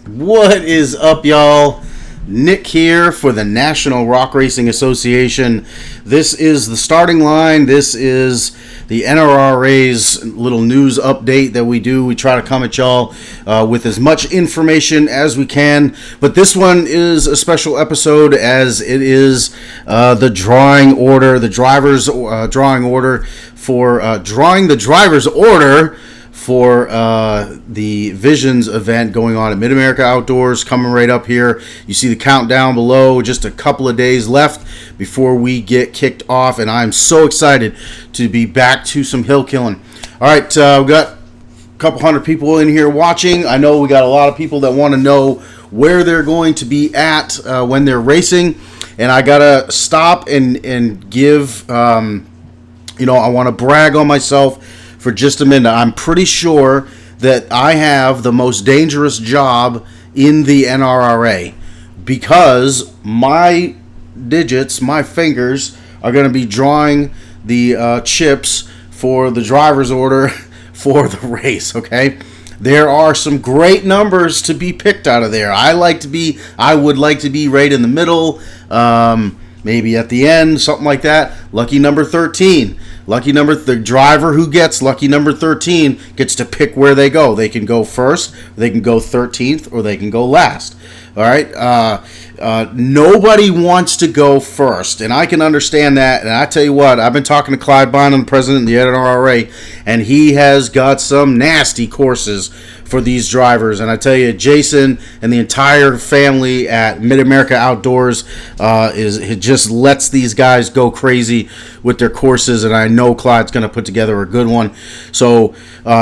What is up, y'all? Nick here for the National Rock Racing Association. This is the starting line. This is the NRRA's little news update that we do. We try to come at y'all with as much information as we can. But this one is a special episode as it is the drawing order, the driver's drawing order for drawing the driver's order for the Visions event going on at Mid-America Outdoors, coming right up here. You see the countdown below, just a couple of days left before we get kicked off, and I'm so excited to be back to some hill killing. All right, we've got a couple hundred people in here watching. I know we got a lot of people that want to know where they're going to be at when they're racing, and I got to stop and give, I want to brag on myself for just a minute. I'm pretty sure that I have the most dangerous job in the NRRA because my digits, my fingers, are going to be drawing the chips for the driver's order for the race, okay? There are some great numbers to be picked out of there. I would like to be right in the middle, maybe at the end, something like that. Lucky number 13. The driver who gets lucky number 13 gets to pick where they go. They can go first, they can go 13th, or they can go last. All right. Nobody wants to go first, and I can understand that. And I tell you what, I've been talking to Clyde Bynum, the president of the NRRA, and he has got some nasty courses for these drivers. And I tell you, Jason and the entire family at Mid-America Outdoors it just lets these guys go crazy with their courses, and I know Clyde's going to put together a good one. So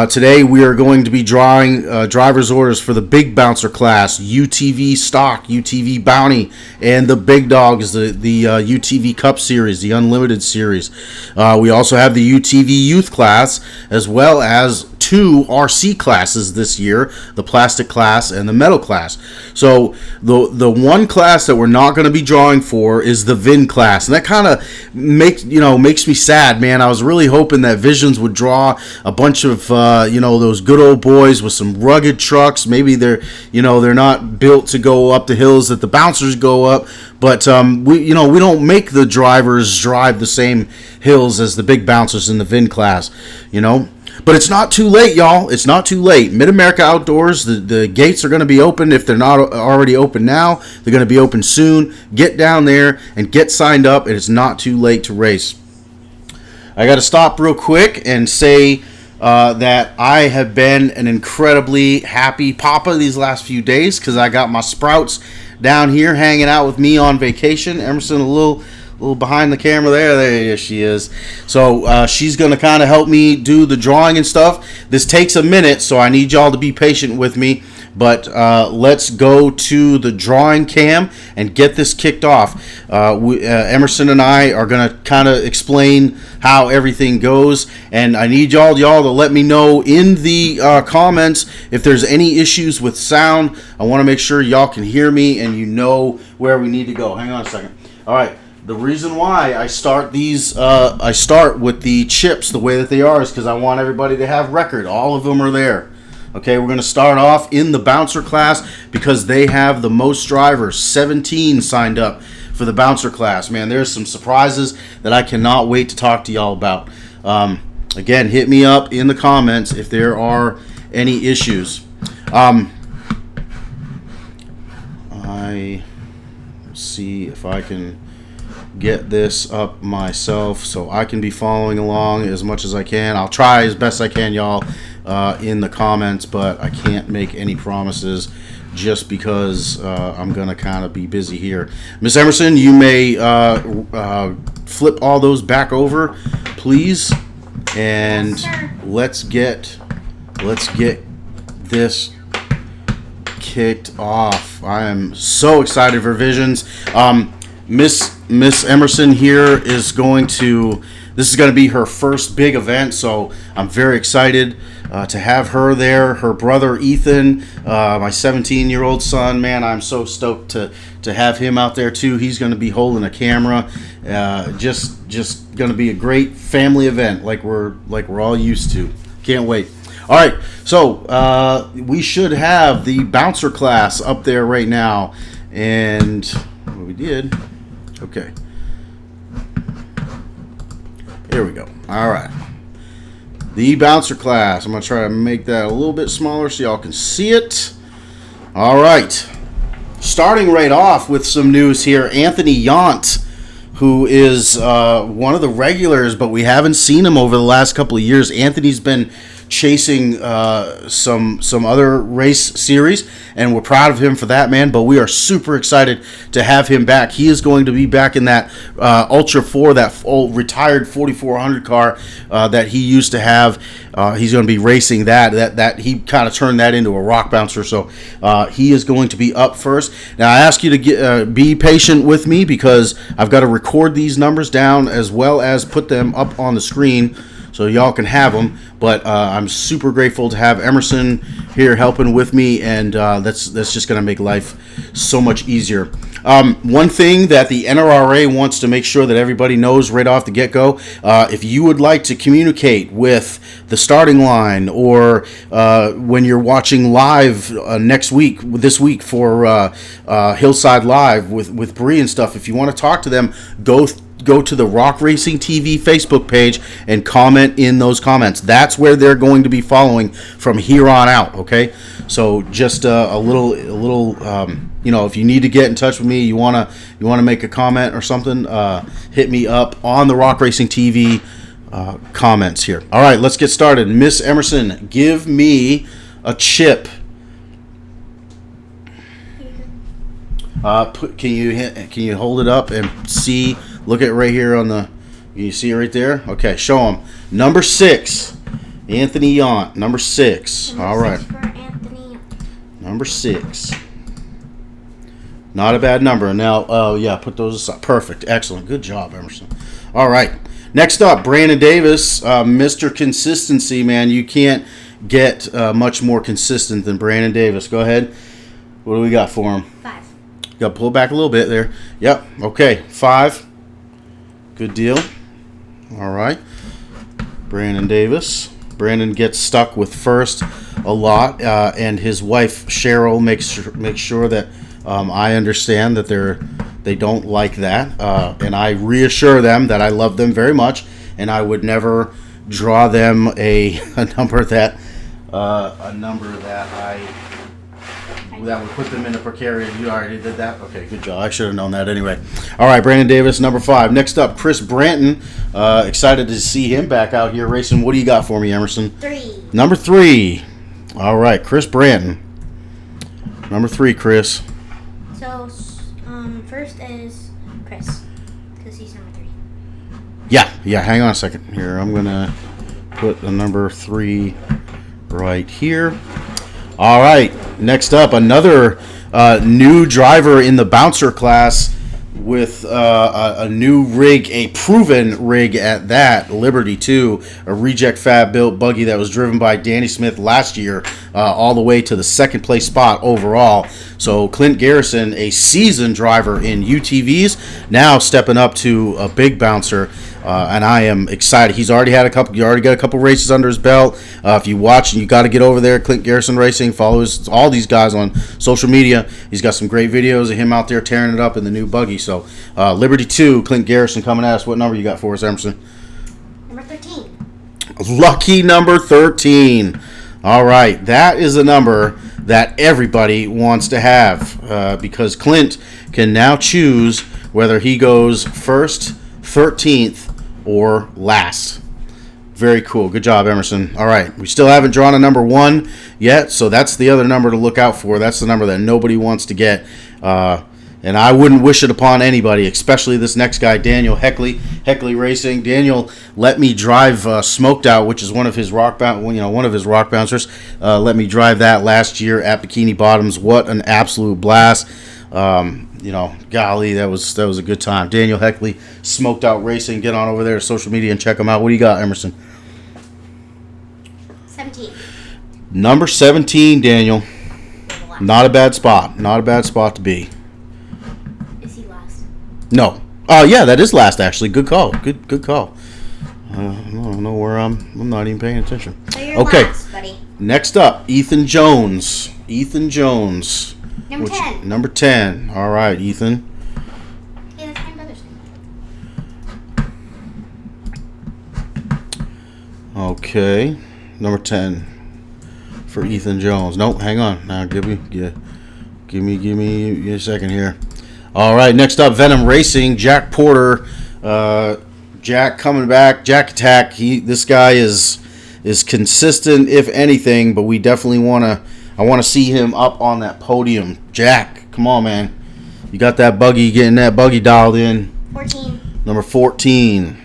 today we are going to be drawing driver's orders for the big bouncer class, UTV stock, UTV bounty, and the big dogs, the UTV Cup series, the Unlimited series. We also have the UTV youth class, as well as two RC classes this year, the plastic class and the metal class. So the one class that we're not going to be drawing for is the VIN class, and that kind of makes me sad, man. I was really hoping that Visions would draw a bunch of those good old boys with some rugged trucks. Maybe they're not built to go up the hills that the bouncers go up, but we don't make the drivers drive the same hills as the big bouncers in the VIN class, But it's not too late, y'all. It's not too late. Mid-America Outdoors, the gates are going to be open. If they're not already open now, they're going to be open soon. Get down there and get signed up. It is not too late to race. I got to stop real quick and say that I have been an incredibly happy papa these last few days because I got my sprouts down here hanging out with me on vacation. Emerson, a little behind the camera there she is. So she's going to kind of help me do the drawing and stuff. This takes a minute, so I need y'all to be patient with me. But let's go to the drawing cam and get this kicked off. Emerson and I are going to kind of explain how everything goes. And I need y'all to let me know in the comments if there's any issues with sound. I want to make sure y'all can hear me and you know where we need to go. Hang on a second. All right. The reason why I start with the chips the way that they are is because I want everybody to have record. All of them are there. Okay, we're going to start off in the bouncer class because they have the most drivers. 17 signed up for the bouncer class. Man, there's some surprises that I cannot wait to talk to y'all about. Again, hit me up in the comments if there are any issues. I see if I can get this up myself so I can be following along as much as I can. I'll try as best I can, y'all, in the comments, but I can't make any promises just because I'm going to kind of be busy here. Miss Emerson, you may flip all those back over, please, and yes, let's get this kicked off. I am so excited for Visions. Miss Emerson here is going to be her first big event, so I'm very excited to have her there. Her brother Ethan, my 17-year-old son, man, I'm so stoked to have him out there too. He's going to be holding a camera. Just going to be a great family event like we're all used to. Can't wait. All right, so we should have the bouncer class up there right now, and we did. Okay, here we go. All right, the bouncer class. I'm gonna try to make that a little bit smaller so y'all can see it. All right, starting right off with some news here. Anthony Yount, who is one of the regulars, but we haven't seen him over the last couple of years. Anthony's been chasing some other race series, and we're proud of him for that, man. But we are super excited to have him back. He is going to be back in that Ultra 4, that old retired 4400 car that he used to have. He's going to be racing that he kind of turned that into a rock bouncer, so he is going to be up first. Now I ask you to be patient with me because I've got to record these numbers down as well as put them up on the screen so y'all can have them. But I'm super grateful to have Emerson here helping with me, and that's just going to make life so much easier. One thing that the NRRA wants to make sure that everybody knows right off the get-go, if you would like to communicate with the starting line, or when you're watching live this week for Hillside Live with Bree and stuff, if you want to talk to them, go to the Rock Racing TV Facebook page and comment in those comments. That's where they're going to be following from here on out, okay? So just a little if you need to get in touch with me, you want to make a comment or something, hit me up on the Rock Racing TV comments here. All right, let's get started. Miss Emerson, give me a chip. Can you hold it up and see? Look at right here on the. Can you see it right there? Okay, show them. Number 6, Anthony Yount. Number 6. All right. For Anthony. Number 6. Not a bad number. Now, put those aside. Perfect. Excellent. Good job, Emerson. All right. Next up, Brandon Davis, Mr. Consistency, man. You can't get much more consistent than Brandon Davis. Go ahead. What do we got for him? 5. Got to pull back a little bit there. Yep. Okay. 5. Good deal. All right. Brandon Davis. Brandon gets stuck with first a lot, and his wife Cheryl makes sure that I understand that they don't like that, and I reassure them that I love them very much, and I would never draw them a number that that would put them in a precarious. You already did that? Okay, good job. I should have known that anyway. All right, Brandon Davis, number 5. Next up, Chris Branton. Excited to see him back out here racing. What do you got for me, Emerson? 3. Number 3. All right, Chris Branton. Number 3, Chris. So, first is Chris, because he's number 3. Yeah, hang on a second here. I'm going to put the number 3 right here. All right, next up, another new driver in the bouncer class with a new rig, a proven rig at that, Liberty 2, a reject fab built buggy that was driven by Danny Smith last year, all the way to the second place spot overall. So Clint Garrison, a seasoned driver in UTVs, now stepping up to a big bouncer. And I am excited. He's already got a couple races under his belt. If you watch, you got to get over there. Clint Garrison Racing. Follow all these guys on social media. He's got some great videos of him out there tearing it up in the new buggy. So Liberty 2, Clint Garrison coming at us. What number you got for us, Emerson? Number 13. Lucky number 13. All right, that is a number that everybody wants to have because Clint can now choose whether he goes first, 13th, or last. Very cool. Good job, Emerson. All right. We still haven't drawn a number 1 yet, so that's the other number to look out for. That's the number that nobody wants to get. And I wouldn't wish it upon anybody, especially this next guy, Daniel Heckley Racing. Daniel let me drive Smoked Out, which is one of his rock bouncers. Let me drive that last year at Bikini Bottoms. What an absolute blast. Golly, that was a good time. Daniel Heckley, Smoked Out Racing. Get on over there to social media and check them out. What do you got, Emerson? 17. Number 17, Daniel. Not a bad spot. Not a bad spot to be. Is he last? No. Oh, yeah, that is last, actually. Good call. Good call. I don't know where I'm not even paying attention. So you're Okay. last, buddy. Next up, Ethan Jones. Ethan Jones. Number 10. Number 10. All right, Ethan. Yeah, that's my brother's name. Okay. Number 10 for Ethan Jones. Nope, hang on. Now give me a second here. All right, next up, Venom Racing, Jack Porter. Jack coming back, Jack Attack. This guy is consistent, if anything, but we definitely I want to see him up on that podium. Jack, come on, man. You got that buggy, getting that buggy dialed in. 14. Number 14,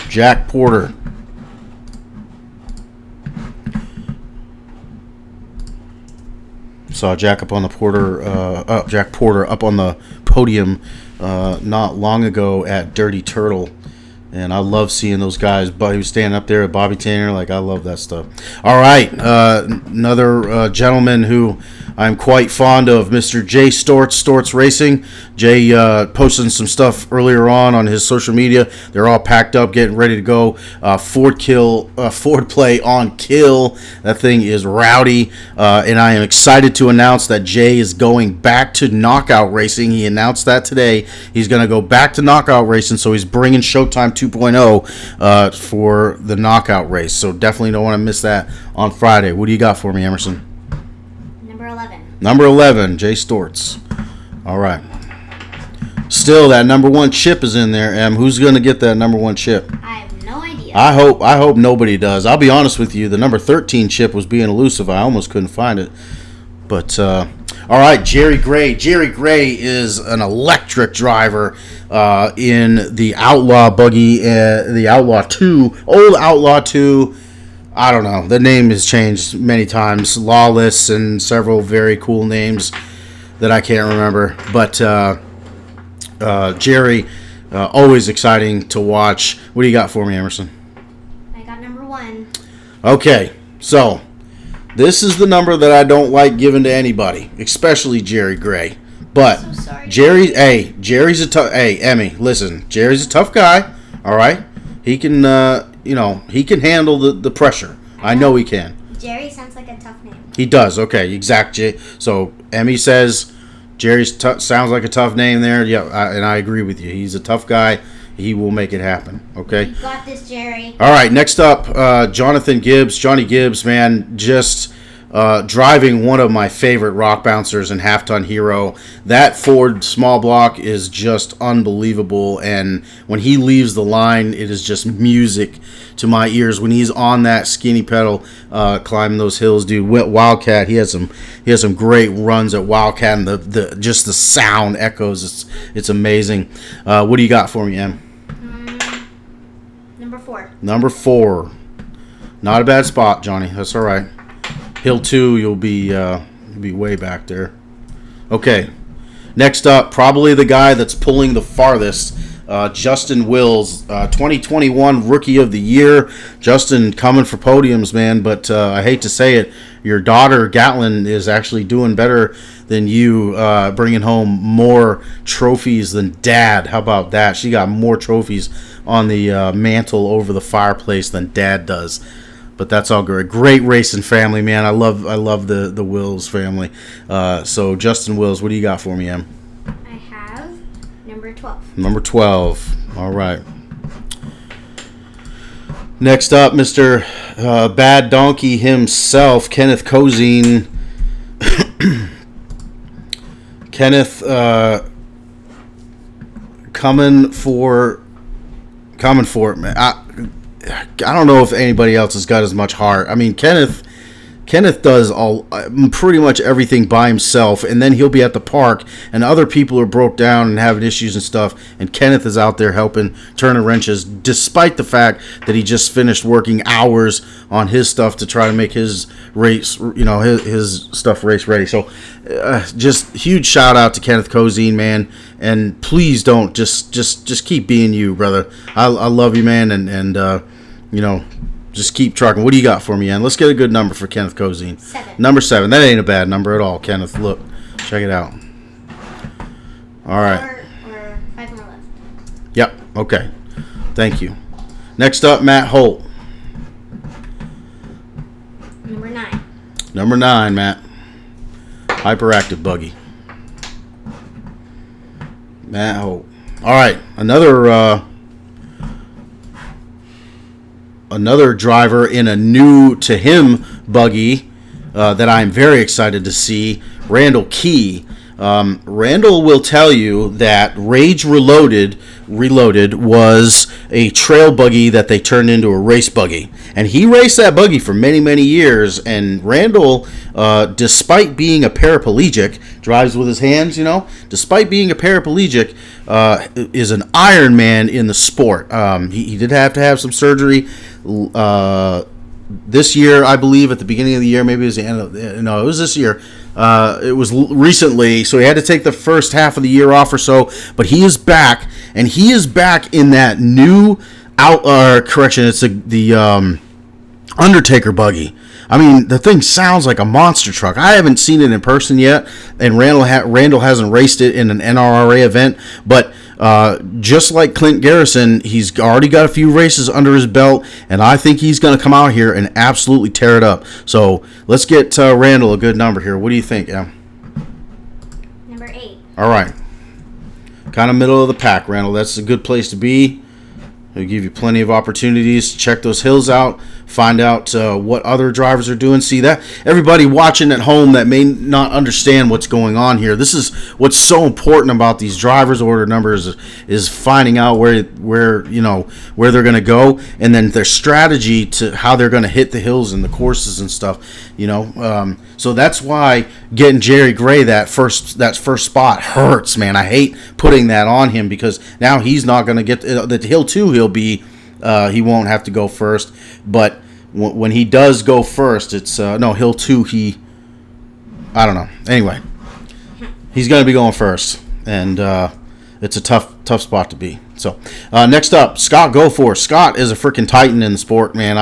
Jack Porter. Saw Jack up on the Jack Porter up on the podium not long ago at Dirty Turtle. And I love seeing those guys. But he was standing up there at Bobby Tanner. Like, I love that stuff. All right. Another gentleman who I'm quite fond of, Mr. Jay Storts Racing. Jay posting some stuff earlier on his social media. They're all packed up, getting ready to go. Ford play on Kill. That thing is rowdy. And I am excited to announce that Jay is going back to Knockout Racing. He announced that today. He's going to go back to Knockout Racing, so he's bringing Showtime 2.0 for the Knockout race. So definitely don't want to miss that on Friday. What do you got for me, Emerson? Number 11. Number 11, Jay Storts. All right. Still, that number 1 chip is in there, Em. Who's going to get that number 1 chip? I have no idea. I hope nobody does. I'll be honest with you. The number 13 chip was being elusive. I almost couldn't find it. But, all right, Jerry Gray. Jerry Gray is an electric driver in the Outlaw buggy, the Outlaw 2, old Outlaw 2. I don't know. The name has changed many times. Lawless and several very cool names that I can't remember. But Jerry, always exciting to watch. What do you got for me, Emerson? I got number 1. Okay, so this is the number that I don't like giving to anybody, especially Jerry Gray. But I'm so sorry. Jerry's a tough. Hey, Emmy, listen, Jerry's a tough guy. All right, he can, he can handle the pressure. I know he can. Jerry sounds like a tough name. He does. Okay, exactly. So Emmy says Jerry's sounds like a tough name there. Yeah, and I agree with you. He's a tough guy. He will make it happen. Okay. You got this, Jerry. All right. Next up, Jonathan Gibbs. Johnny Gibbs, man, just driving one of my favorite rock bouncers and half-ton hero. That Ford small block is just unbelievable, and when he leaves the line, it is just music to my ears. When he's on that skinny pedal, climbing those hills, dude. Wildcat, he has some great runs at Wildcat, and the sound echoes. It's amazing. What do you got for me, Em? Number 4. Number 4. Not a bad spot, Johnny. That's all right. Hill 2, you'll be way back there. Okay. Next up, probably the guy that's pulling the farthest, Justin Wills, 2021 Rookie of the Year. Justin coming for podiums, man, but I hate to say it, your daughter, Gatlin, is actually doing better than you, bringing home more trophies than Dad. How about that? She got more trophies on the mantle over the fireplace than Dad does. But that's all great. Great racing family, man. I love the Wills family. So Justin Wills, what do you got for me, Em? I have number 12. Number 12. All right. Next up, Mr. Bad Donkey himself, Kenneth Cozine. Kenneth coming for it, man. I don't know if anybody else has got as much heart. I mean, Kenneth does pretty much everything by himself, and then he'll be at the park, and other people are broke down and having issues and stuff, and Kenneth is out there helping, turning wrenches, despite the fact that he just finished working hours on his stuff to try to make his race, his stuff race ready. So, just huge shout out to Kenneth Cozine, man, and please don't just keep being you, brother. I love you, man, and just keep trucking. What do you got for me, Ann? Let's get a good number for Kenneth Cozine. 7. Number 7. That ain't a bad number at all, Kenneth. Look. Check it out. All right. Or 5 more left. Yep. Okay. Thank you. Next up, Matt Holt. Number 9. Number 9, Matt. Hyperactive buggy. Matt Holt. All right, another driver in a new to him buggy that I'm very excited to see, Randall Key. Randall will tell you that Rage Reloaded was a trail buggy that they turned into a race buggy. And he raced that buggy for many, many years. And Randall, despite being a paraplegic, drives with his hands, despite being a paraplegic, is an Iron Man in the sport. He did have to have some surgery this year, I believe, at the beginning of the year. Maybe it was the end of no, it was this year. It was recently, so he had to take the first half of the year off or so. But he is back, and he is back in that new it's the Undertaker buggy. I mean, the thing sounds like a monster truck. I haven't seen it in person yet, and Randall hasn't raced it in an NRRA event, but just like Clint Garrison, he's already got a few races under his belt, and I think he's going to come out here and absolutely tear it up. So let's get Randall a good number here. What do you think, Em? Number 8. All right. Kind of middle of the pack, Randall. That's a good place to be. It'll give you plenty of opportunities to check those hills out, find out what other drivers are doing. See that everybody watching at home that may not understand what's going on here. This is what's so important about these drivers' order numbers is finding out where they're going to go, and then their strategy to how they're going to hit the hills and the courses and stuff. So that's why getting Jerry Gray that first spot hurts, man. I hate putting that on him because now he's not going to get the hill 2. He won't have to go first, but when he does go first, it's hill 2. I don't know. Anyway, he's going to be going first, and it's a tough spot to be. So next up, Scott Goforth. Scott is a freaking titan in the sport, man.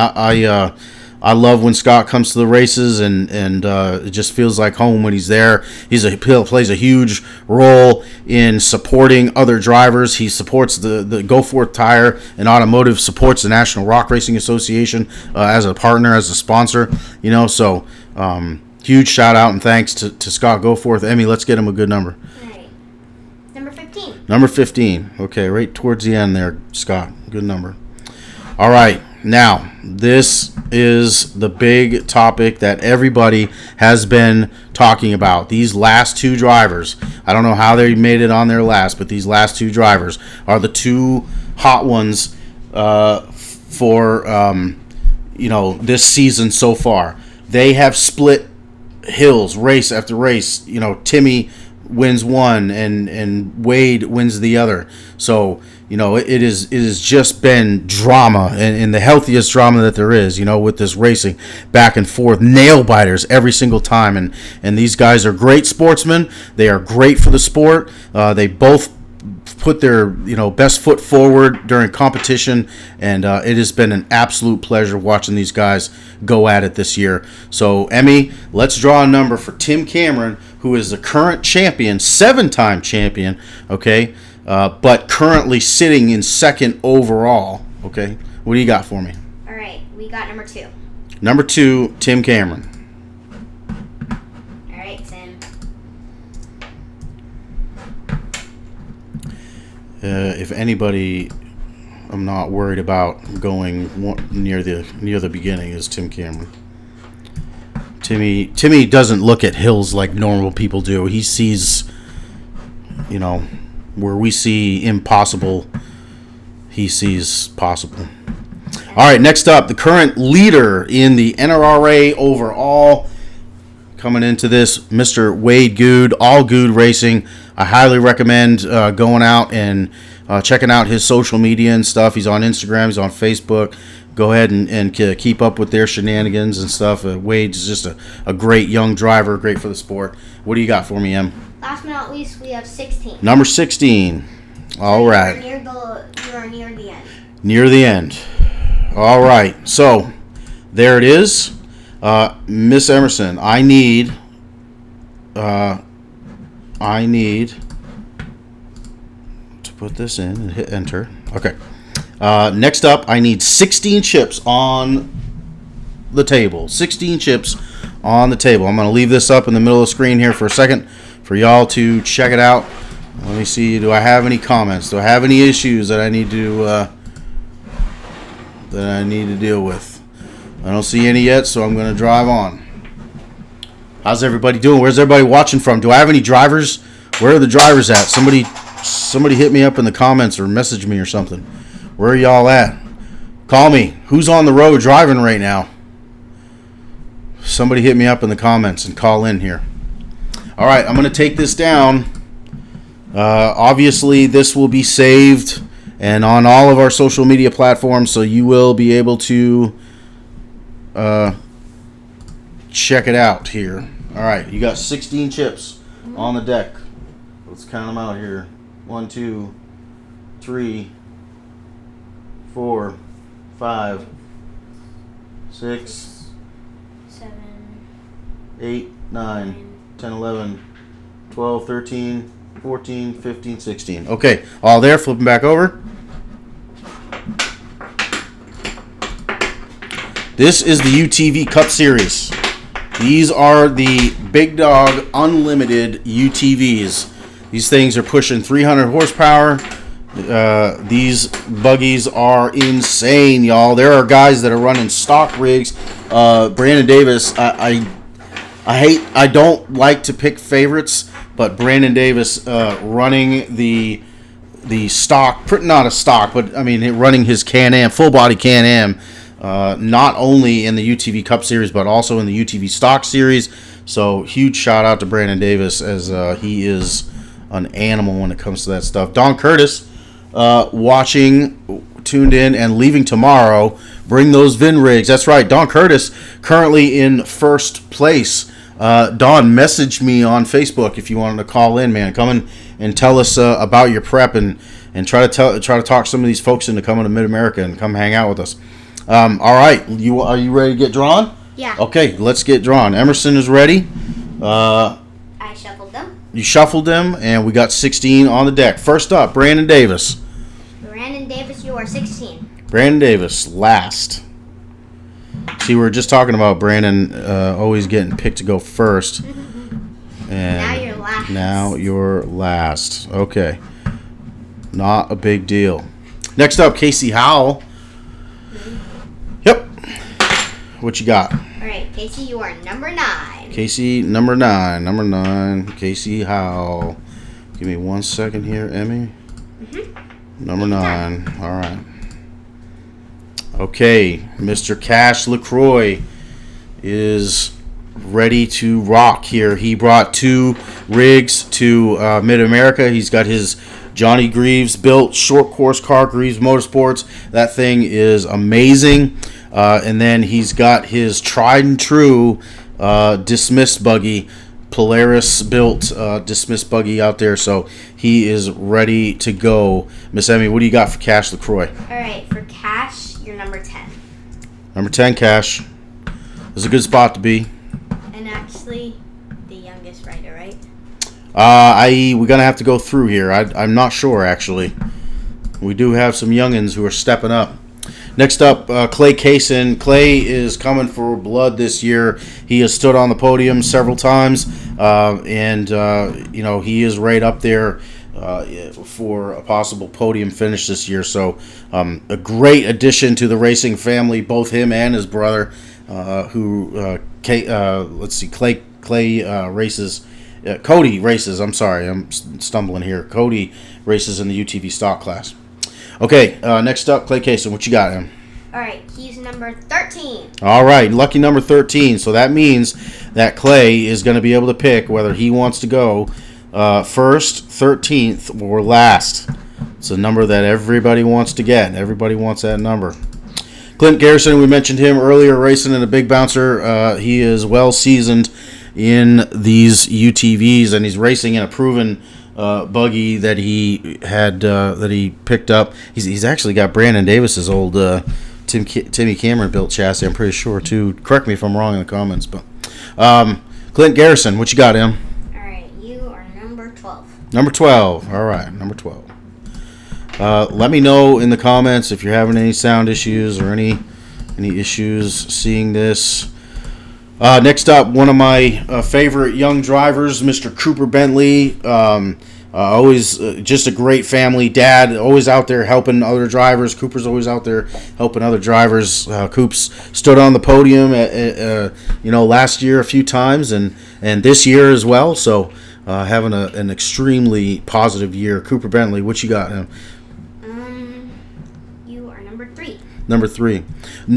I love when Scott comes to the races, and it just feels like home when he's there. He plays a huge role in supporting other drivers. He supports the Goforth Tire and Automotive, supports the National Rock Racing Association as a partner, as a sponsor. So huge shout out and thanks to Scott Goforth. Emmy, let's get him a good number. All right. Number 15. Number 15. Okay, right towards the end there, Scott. Good number. All right. Now, this is the big topic that everybody has been talking about. These last 2 drivers, I don't know how they made it on their last, but these last 2 drivers are the 2 hot ones for this season so far. They have split hills, race after race. Timmy wins one and Wade wins the other. So it is just been drama, and the healthiest drama that there is, with this racing back and forth, nail biters every single time. And these guys are great sportsmen. They are great for the sport. They both put their best foot forward during competition, and it has been an absolute pleasure watching these guys go at it this year. So Emmy, let's draw a number for Tim Cameron, who is the current champion, 7-time champion, okay, but currently sitting in second overall. Okay, what do you got for me? All right, we got number 2. Number 2, Tim Cameron. All right, Tim. If anybody, I'm not worried about going near the beginning is Tim Cameron. Timmy doesn't look at hills like normal people do. He sees, where we see impossible, he sees possible. All right, next up, the current leader in the NRRA overall, coming into this, Mr. Wade Good, All Good Racing. I highly recommend going out and checking out his social media and stuff. He's on Instagram, he's on Facebook. Go ahead and keep up with their shenanigans and stuff. Wade's just a great young driver, great for the sport. What do you got for me, Em? Last but not least, we have 16. Number 16. All right. You are near the end. Near the end. All right. So, there it is. Miss Emerson, I need to put this in and hit enter. Okay. Next up, I need 16 chips on the table. 16 chips on the table. I'm going to leave this up in the middle of the screen here for a second for y'all to check it out. Let me see. Do I have any comments? Do I have any issues that I need to deal with? I don't see any yet, so I'm going to drive on. How's everybody doing? Where's everybody watching from? Do I have any drivers? Where are the drivers at? Somebody hit me up in the comments or message me or something. Where are y'all at? Call me. Who's on the road driving right now? Somebody hit me up in the comments and call in here. All right, I'm going to take this down. Obviously, this will be saved and on all of our social media platforms, so you will be able to check it out here. All right, you got 16 chips on the deck. Let's count them out here. 1, 2, 3, 4, 5, 6, 7, 8, 9, 10, 11, 12, 13, 14, 15, 16. Okay, all there. Flipping back over. This is the UTV Cup Series. These are the Big Dog Unlimited UTVs. These things are pushing 300 horsepower. These buggies are insane, y'all. There are guys that are running stock rigs. Brandon Davis, I don't like to pick favorites, but Brandon Davis running the stock, not a stock, but I mean running his Can-Am, full body Can-Am, not only in the UTV Cup Series, but also in the UTV Stock Series. So huge shout out to Brandon Davis, as he is an animal when it comes to that stuff. Don Curtis, watching, tuned in, and leaving tomorrow. Bring those VIN rigs. That's right. Don Curtis currently in first place. Don, message me on Facebook if you wanted to call in, man. Come in and tell us about your prep and try to talk some of these folks into coming to Mid-America and come hang out with us. All right, are you ready to get drawn? Yeah. Okay, let's get drawn. Emerson is ready. I shuffled them. You shuffled them, and we got 16 on the deck. First up, Brandon Davis. Brandon Davis, you are 16. Brandon Davis, last. See, we were just talking about Brandon always getting picked to go first. And now you're last. Now you're last. Okay. Not a big deal. Next up, Casey Howell. Yep. What you got? All right, Casey, you are number 9. Casey, number 9. Number 9, Casey Howell. Give me 1 second here, Emmy. Number 9. All right. Okay, Mr. Cash LaCroix is ready to rock here. He brought 2 rigs to Mid-America. He's got his Johnny Greaves built short course car, Greaves Motorsports. That thing is amazing. And then he's got his tried and true dismissed buggy, Polaris built dismissed buggy out there. So he is ready to go. Miss Emmy, what do you got for Cash LaCroix? All right, for Cash, you're number 10. Number 10, Cash. This is a good spot to be. And actually, the youngest rider, right? We're going to have to go through here. I'm not sure, actually. We do have some youngins who are stepping up. Next up, Clay Kaysen. Clay is coming for blood this year. He has stood on the podium several times, and he is right up there for a possible podium finish this year. So a great addition to the racing family, both him and his brother, Clay races. Cody races. I'm sorry, I'm stumbling here. Cody races in the UTV stock class. Okay, next up, Clay Kaysen. What you got, him? All right, he's number 13. All right, lucky number 13. So that means that Clay is going to be able to pick whether he wants to go first, 13th, or last. It's a number that everybody wants to get. Everybody wants that number. Clint Garrison, we mentioned him earlier, racing in a big bouncer. He is well seasoned in these UTVs, and he's racing in a proven buggy that he had that he picked up. He's actually got Brandon Davis's old Timmy Cameron built chassis, I'm pretty sure, too. Correct me if I'm wrong in the comments, but Clint Garrison, what you got, Em? All right, you are number 12. Number 12. All right, number 12. Let me know in the comments if you're having any sound issues or any issues seeing this. Next up, one of my favorite young drivers, Mr. Cooper Bentley. Always just a great family dad, always out there helping other drivers. Cooper's always out there helping other drivers. Coops stood on the podium last year a few times and this year as well. So having an extremely positive year. Cooper Bentley, what you got? You are number 3. Number 3.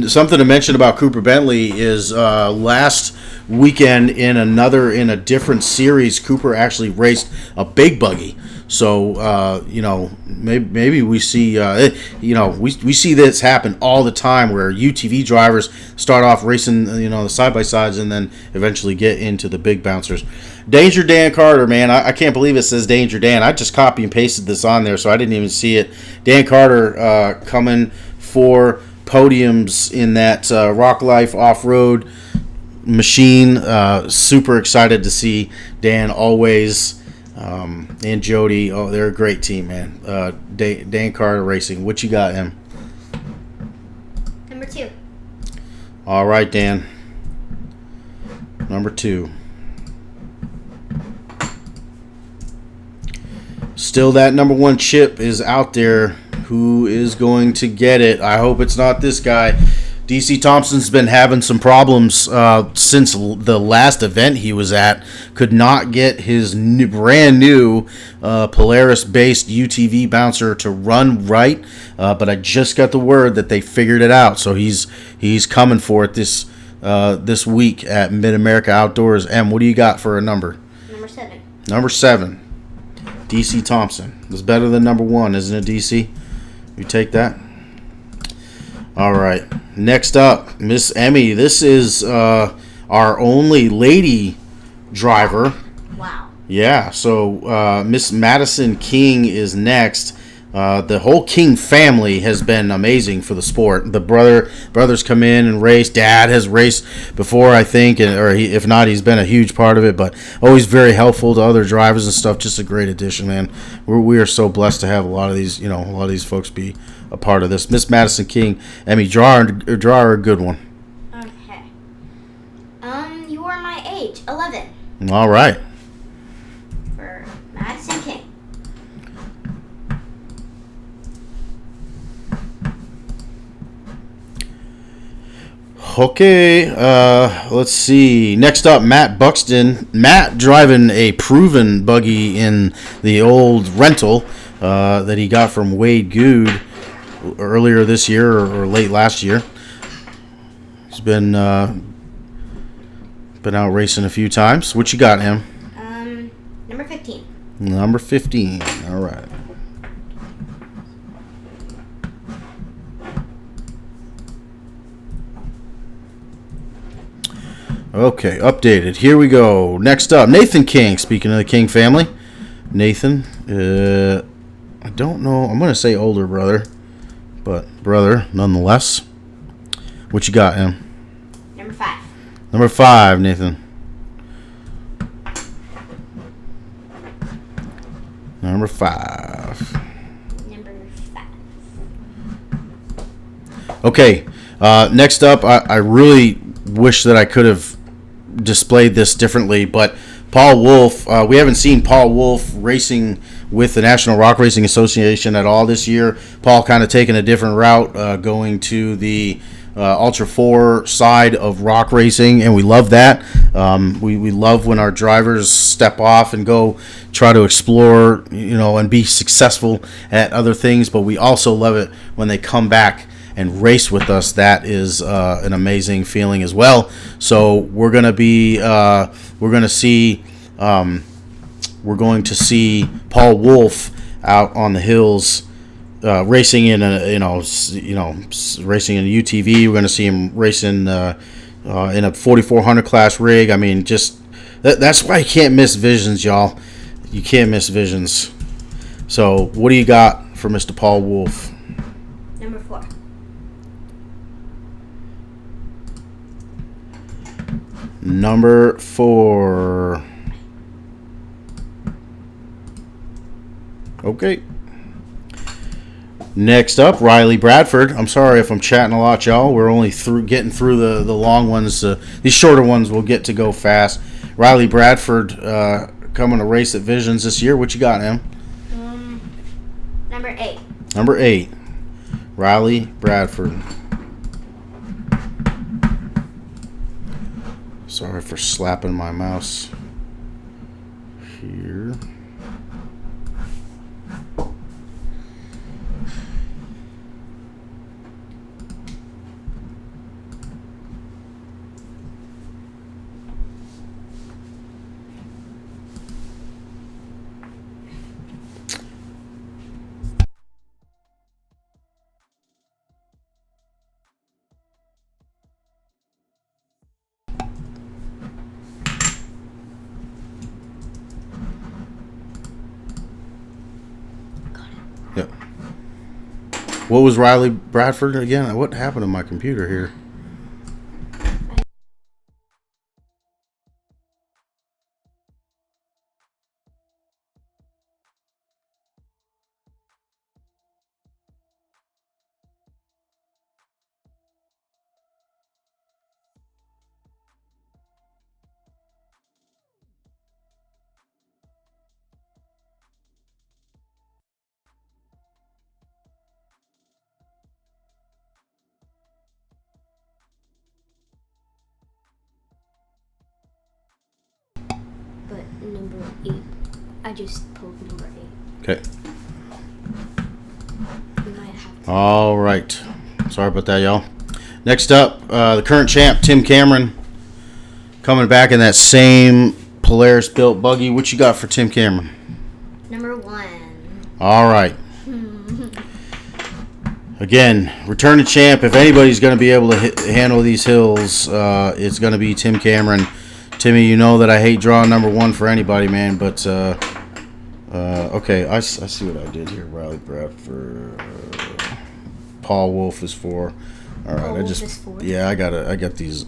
Something to mention about Cooper Bentley is last weekend in a different series, Cooper actually raced a big buggy. So maybe we see we see this happen all the time where UTV drivers start off racing the side by sides and then eventually get into the big bouncers. Danger Dan Carter, man, I can't believe it says Danger Dan. I just copy and pasted this on there, so I didn't even see it. Dan Carter coming for podiums in that Rock Life off-road machine. Super excited to see Dan always and Jody. Oh, they're a great team, man. Dan Carter Racing. What you got, him? Number 2. All right, Dan. Number 2. Still, that number 1 chip is out there. Who is going to get it? I hope it's not this guy. DC Thompson's been having some problems since the last event he was at. Could not get his brand new Polaris-based UTV bouncer to run right, but I just got the word that they figured it out. So he's coming for it this week at Mid-America Outdoors. Em, what do you got for a number? Number 7. Number 7. DC Thompson. It's better than number 1, isn't it, DC? You take that? All right. Next up, Miss Emmy. This is our only lady driver. Wow. Yeah. So Miss Madison King is next. The whole King family has been amazing for the sport. The brothers come in and race. Dad has raced before, I think, if not, he's been a huge part of it. But always very helpful to other drivers and stuff. Just a great addition, man. We are so blessed to have a lot of these folks be a part of this. Miss Madison King, Emmy, draw her a good one. Okay. You are my age, 11. All right. For Madison King. Okay, let's see. Next up, Matt Buxton. Matt driving a proven buggy in the old rental that he got from Wade Good earlier this year or late last year. He's been out racing a few times. What you got, him? Number 15. Number 15. All right. Okay, updated. Here we go. Next up, Nathan King. Speaking of the King family, Nathan. I don't know. I'm going to say older brother, but brother nonetheless. What you got, him? Number 5. Number 5, Nathan. Number 5. Number 5. Okay, next up, I really wish that I could have displayed this differently, but Paul Wolf, we haven't seen Paul Wolf racing with the National Rock Racing Association at all this year. Paul kind of taking a different route, going to the Ultra 4 side of rock racing, and we love that. We love when our drivers step off and go try to explore, and be successful at other things, but we also love it when they come back and race with us. That is an amazing feeling as well. So we're going to see Paul Wolf out on the hills racing in racing in a UTV. We're going to see him racing in a 4400 class rig. I mean, just that's why you can't miss Visions, y'all. You can't miss Visions. So what do you got for Mr. Paul Wolf? Number 4. Number 4. Okay. Next up, Riley Bradford. I'm sorry if I'm chatting a lot, y'all. We're only getting through the long ones. These shorter ones we'll get to go fast. Riley Bradford coming to race at Visions this year. What you got, Em? Number 8. Number 8, Riley Bradford. Sorry for slapping my mouse here. Yep. What was Riley Bradford again? What happened to my computer here? But number 8. I just pulled number 8. Okay. We might have to. All right. Sorry about that, y'all. Next up, the current champ, Tim Cameron, coming back in that same Polaris-built buggy. What you got for Tim Cameron? Number 1. All right. Again, returning champ. If anybody's going to be able to handle these hills, it's going to be Tim Cameron. Timmy, you know that I hate drawing number 1 for anybody, man. But okay, I see what I did here. Riley Bradford, Paul Wolf is 4. All right, Paul Wolf is 4. Yeah, I got these.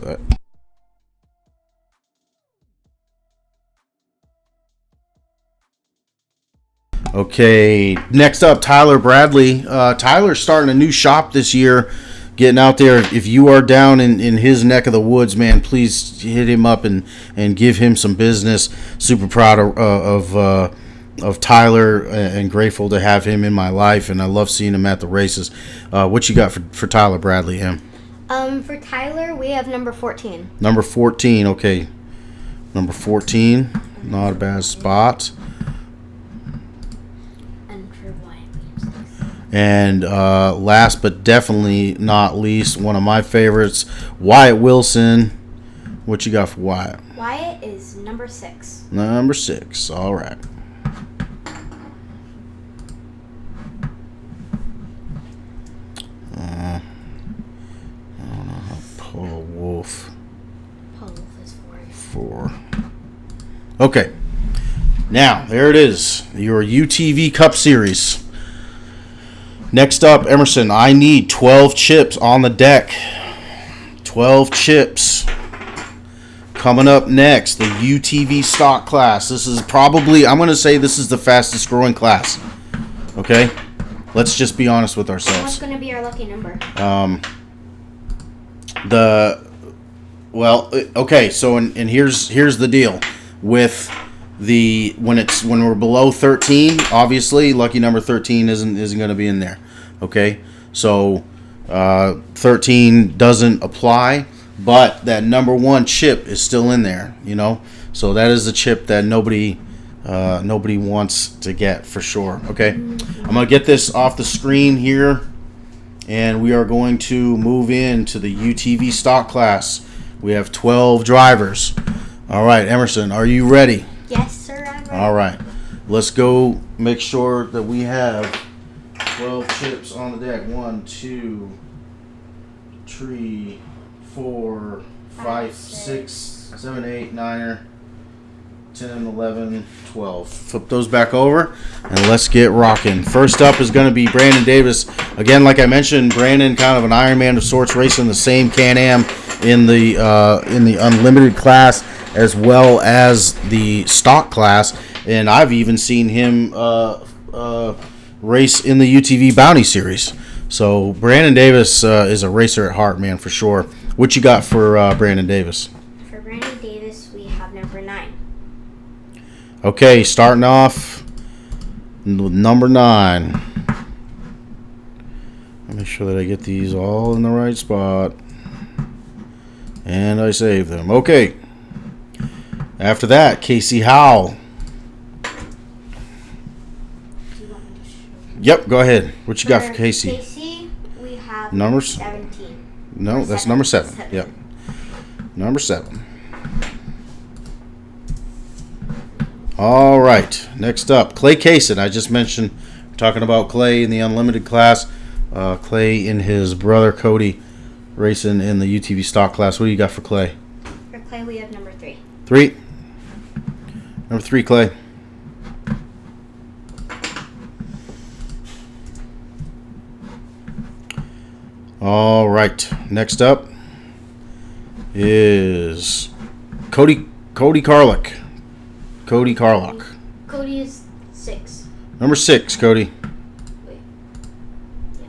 Okay, next up, Tyler Bradley. Tyler's starting a new shop this year, getting out there. If you are down in his neck of the woods, man, please hit him up and give him some business. Super proud of Tyler and grateful to have him in my life, and I love seeing him at the races. What you got for Tyler Bradley, him? For Tyler, we have number 14. Number 14, okay. Number 14, not a bad spot. And last but definitely not least, one of my favorites, Wyatt Wilson. What you got for Wyatt? Wyatt is number 6. Number 6. All right. I don't know how Paul Wolf. Paul Wolf is 4. Okay. Now, there it is. Your UTV Cup Series. Next up, Emerson, I need 12 chips on the deck. 12 chips. Coming up next, the UTV stock class. This is probably, I'm going to say this is the fastest growing class. Okay? Let's just be honest with What's ourselves. going to be our lucky number? Okay, so and here's the deal. With when we're below 13, obviously lucky number 13 isn't going to be in there. Okay, so 13 doesn't apply, but that number 1 chip is still in there. You know, so that is the chip that nobody wants to get for sure. Okay, I'm gonna get this off the screen here, and we are going to move into the UTV stock class. We have 12 drivers. All right, Emerson, are you ready? Yes, sir, I'm ready. All right, let's go make sure that we have 12 chips on the deck. 1, 2, 3, 4, 5, 6, 7, 8, 9, 10, 11, 12. Flip those back over, and let's get rocking. First up is going to be Brandon Davis. Again, like I mentioned, Brandon, kind of an Ironman of sorts, racing the same Can-Am in the unlimited class as well as the stock class, and I've even seen him race in the UTV Bounty Series. So Brandon Davis is a racer at heart, man, for sure. What you got for Brandon Davis? For Brandon Davis, we have number 9. Okay, starting off with number 9. Make sure that I get these all in the right spot. And I save them. Okay. After that, Casey Howell. Yep, go ahead. What you got for Casey? Casey, we have Numbers? 17. No, that's number 7. Yep. Number 7. All right. Next up, Clay Kaysen. I just mentioned, talking about Clay in the Unlimited class. Clay and his brother Cody racing in the UTV stock class. What do you got for Clay? For Clay, we have number 3. 3. Number 3, Clay. All right. Next up is Cody Carlick. Cody Carlock. Cody is 6. Number 6, Cody. Wait. Yeah.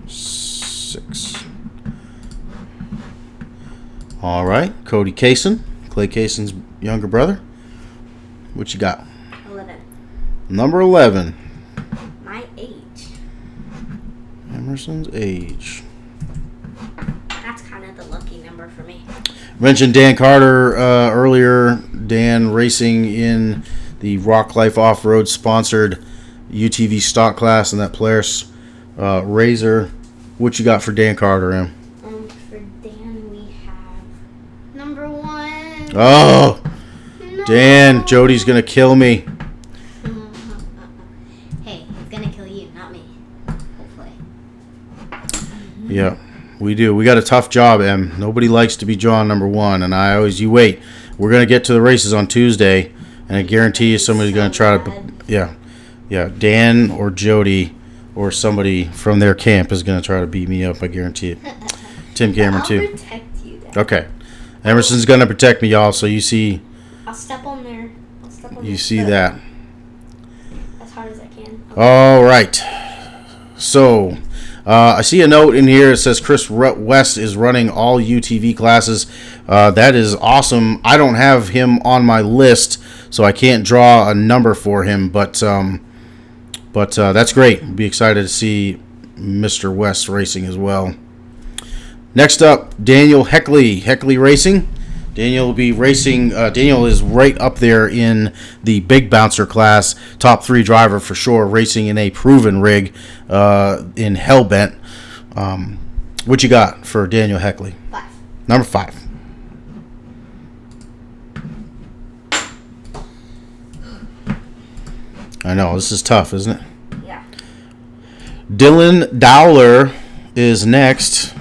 6. All right. Cody Kaysen. Clay Kaysen's younger brother. What you got? 11. Number 11. My age. Emerson's age. That's kind of the lucky number for me. Mentioned Dan Carter earlier. Dan racing in the Rock Life Off-Road sponsored UTV stock class in that Polaris Razor. What you got for Dan Carter, Em? For Dan, we have number 1. Oh, No. Dan, Jody's going to kill me. Hey, it's going to kill you, not me. Hopefully. Yeah, we do. We got a tough job, Em. Nobody likes to be drawn number 1, and you wait. We're going to get to the races on Tuesday, and I guarantee you somebody's going to try to, yeah, Dan or Jody or somebody from their camp is going to try to beat me up, I guarantee it. Tim Cameron, too. I'll protect you, Dad. Okay. Emerson's going to protect me, y'all, so you see. I'll step on there. You see that. As hard as I can. Okay. All right. So, I see a note in here. It says Chris West is running all UTV classes. That is awesome. I don't have him on my list, so I can't draw a number for him. But that's great. Be excited to see Mr. West racing as well. Next up, Daniel Heckley Racing. Daniel will be racing. Daniel is right up there in the big bouncer class, top 3 driver for sure, racing in a proven rig in Hellbent. What you got for Daniel Heckley? 5. Number 5. I know, this is tough, isn't it? Yeah. Dylan Dowler is next.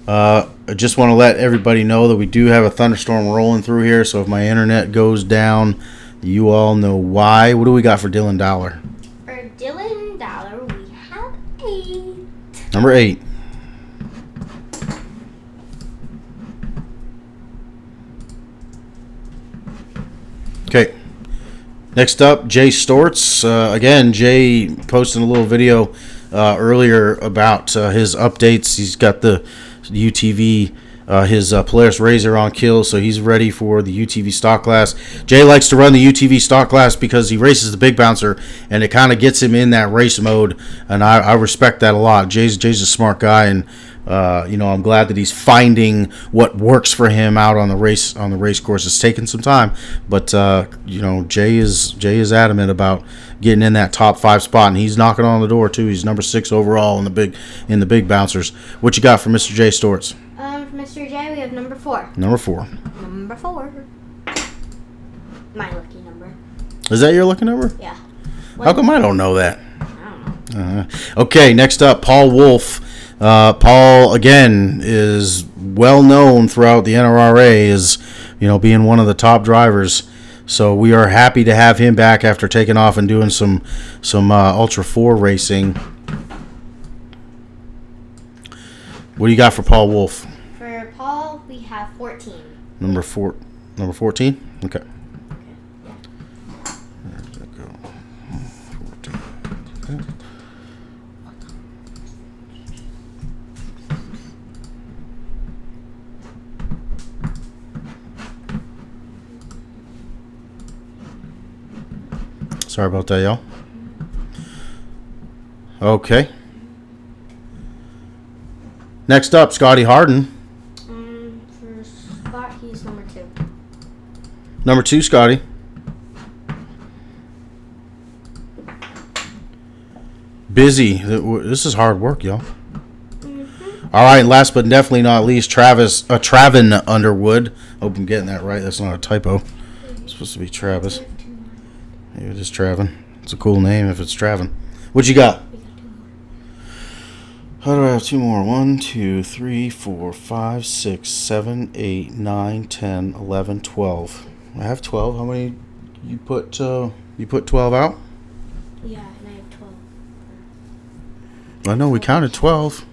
I just want to let everybody know that we do have a thunderstorm rolling through here, so if my internet goes down, you all know why. What do we got for Dylan Dowler? For Dylan Dollar, we have 8. Number 8. Okay. Next up, Jay Storts. Again, Jay posted a little video earlier about his updates. He's got the UTV, his Polaris Razor on kill, so he's ready for the UTV stock class. Jay likes to run the UTV stock class because he races the big bouncer, and it kind of gets him in that race mode, and I respect that a lot. Jay's a smart guy, and I'm glad that he's finding what works for him out on the race course. It's taken some time, but Jay is adamant about getting in that top 5 spot, and he's knocking on the door too. He's number 6 overall in the big bouncers. What you got for Mr. Jay Storts? For Mr. J, we have number 4. Number 4. Number 4. My lucky number. Is that your lucky number? Yeah. How come I don't know that? I don't know. Okay, next up, Paul Wolf. Paul, again, is well known throughout the NRRA as, being one of the top drivers. So we are happy to have him back after taking off and doing some Ultra 4 racing. What do you got for Paul Wolf? For Paul, we have 14. Number 14? Okay. Yeah. Sorry about that, y'all. Okay. Next up, Scotty Harden. For Scott, he's number 2. Number 2, Scotty. Busy. This is hard work, y'all. All right, last but definitely not least, Travin Underwood. Hope I'm getting that right. That's not a typo. It's supposed to be Travis. Maybe it is Travin. It's a cool name if it's Travin. What you got? We got 2 more. How do I have 2 more? 1, 2, 3, 4, 5, 6, 7, 8, 9, 10, 11, 12. I have 12. How many you put 12 out? Yeah, and I have 12. I know we counted 12.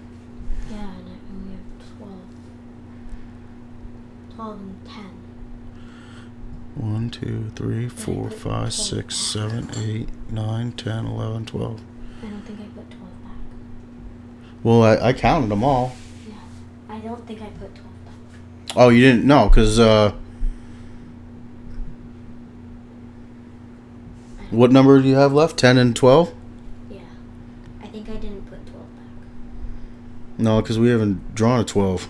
Yeah, and we have 12. 12 and 10. 1, 2, 3, 4, 5, 6, 7, 8, 9, 10, 11, 12. I don't think I put 12 back. Well, I counted them all. Yeah, I don't think I put 12 back. Oh, you didn't? No, because what number do you have left? 10 and 12? Yeah, I think I didn't put 12 back. No, because we haven't drawn a 12.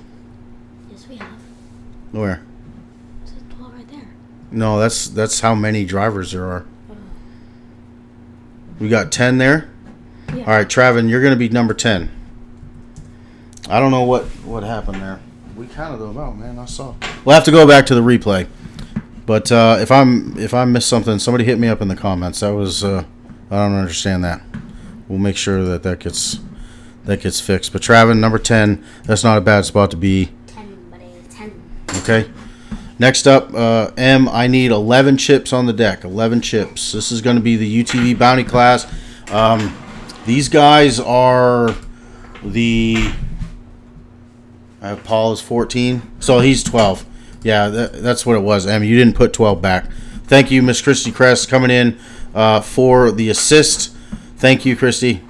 Yes, we have. Where? It says 12 right there. No, that's how many drivers there are. Oh. We got 10 there? Yeah. All right, Travin, you're going to be number 10. I don't know what happened there. We counted them out, man. I saw. We'll have to go back to the replay. But if I missed something, somebody hit me up in the comments. That was I don't understand that. We'll make sure that gets fixed. But Travin, number 10, that's not a bad spot to be. 10, buddy. 10. Okay. Next up, M, I need 11 chips on the deck. 11 chips. This is going to be the UTV bounty class. These guys are the... Paul is 14. So he's 12. Yeah, that's what it was. M, you didn't put 12 back. Thank you, Miss Christy Crest, coming in for the assist. Thank you, Christy.